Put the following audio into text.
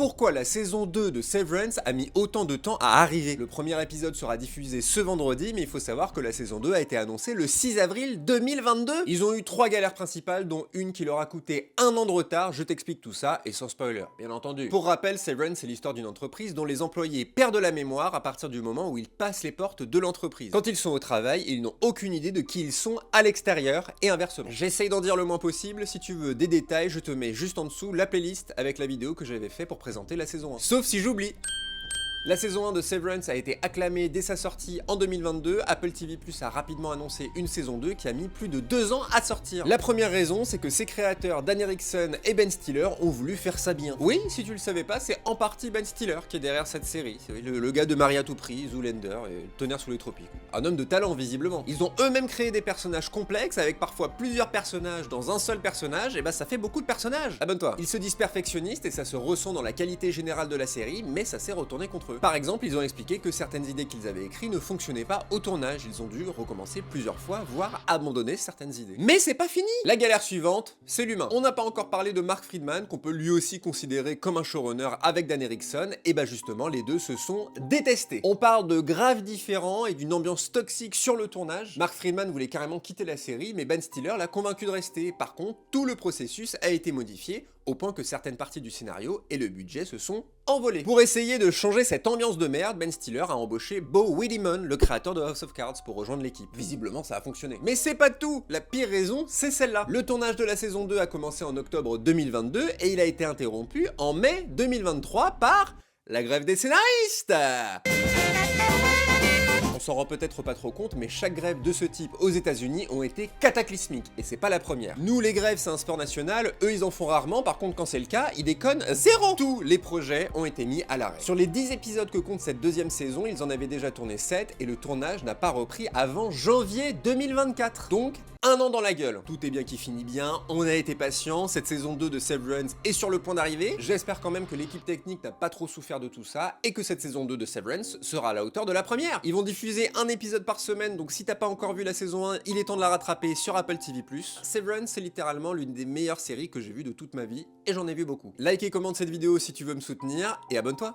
pourquoi la saison 2 de Severance a mis autant de temps à arriver. Le premier épisode sera diffusé ce vendredi, mais il faut savoir que la saison 2 a été annoncée le 6 avril 2022. Ils ont eu 3 galères principales, dont une qui leur a coûté 1 an de retard. Je t'explique tout ça, et sans spoiler, bien entendu. Pour rappel, Severance, c'est l'histoire d'une entreprise dont les employés perdent la mémoire à partir du moment où ils passent les portes de l'entreprise. Quand ils sont au travail, ils n'ont aucune idée de qui ils sont à l'extérieur, et inversement. J'essaye d'en dire le moins possible. Si tu veux des détails, je te mets juste en dessous la playlist avec la vidéo que j'avais fait pour présenter la saison 1. Sauf si j'oublie. La saison 1 de Severance a été acclamée dès sa sortie en 2022, Apple TV+ a rapidement annoncé une saison 2 qui a mis plus de 2 ans à sortir. La première raison, c'est que ses créateurs Dan Erickson et Ben Stiller ont voulu faire ça bien. Oui, si tu le savais pas, c'est en partie Ben Stiller qui est derrière cette série. C'est le gars de Marie à tout prix, Zoolander et Tonnerre sous les tropiques. Un homme de talent visiblement. Ils ont eux-mêmes créé des personnages complexes avec parfois plusieurs personnages dans un seul personnage, et bah ça fait beaucoup de personnages. Abonne-toi. Ils se disent perfectionnistes et ça se ressent dans la qualité générale de la série, mais ça s'est retourné contre eux. Par exemple, ils ont expliqué que certaines idées qu'ils avaient écrites ne fonctionnaient pas au tournage, ils ont dû recommencer plusieurs fois, voire abandonner certaines idées. Mais c'est pas fini! La galère suivante, c'est l'humain. On n'a pas encore parlé de Mark Friedman, qu'on peut lui aussi considérer comme un showrunner avec Dan Erickson, et bah justement, les deux se sont détestés. On parle de graves différends et d'une ambiance toxique sur le tournage. Mark Friedman voulait carrément quitter la série, mais Ben Stiller l'a convaincu de rester. Par contre, tout le processus a été modifié, au point que certaines parties du scénario et le budget se sont envolés. Pour essayer de changer cette ambiance de merde, Ben Stiller a embauché Bo Widiman, le créateur de House of Cards, pour rejoindre l'équipe. Visiblement, ça a fonctionné. Mais c'est pas tout! La pire raison, c'est celle-là. Le tournage de la saison 2 a commencé en octobre 2022 et il a été interrompu en mai 2023 par la grève des scénaristes! On s'en rend peut-être pas trop compte, mais chaque grève de ce type aux États-Unis ont été cataclysmiques, et c'est pas la première. Nous, les grèves, c'est un sport national, eux, ils en font rarement, par contre, quand c'est le cas, ils déconnent zéro. Tous les projets ont été mis à l'arrêt. Sur les 10 épisodes que compte cette deuxième saison, ils en avaient déjà tourné 7, et le tournage n'a pas repris avant janvier 2024. Donc, 1 an dans la gueule. Tout est bien qui finit bien, on a été patient, cette saison 2 de Severance est sur le point d'arriver. J'espère quand même que l'équipe technique n'a pas trop souffert de tout ça, et que cette saison 2 de Severance sera à la hauteur de la première. Ils vont diffuser un épisode par semaine, donc si t'as pas encore vu la saison 1, il est temps de la rattraper sur Apple TV+. Severance, c'est littéralement l'une des meilleures séries que j'ai vues de toute ma vie, et j'en ai vu beaucoup. Like et commente cette vidéo si tu veux me soutenir, et abonne-toi.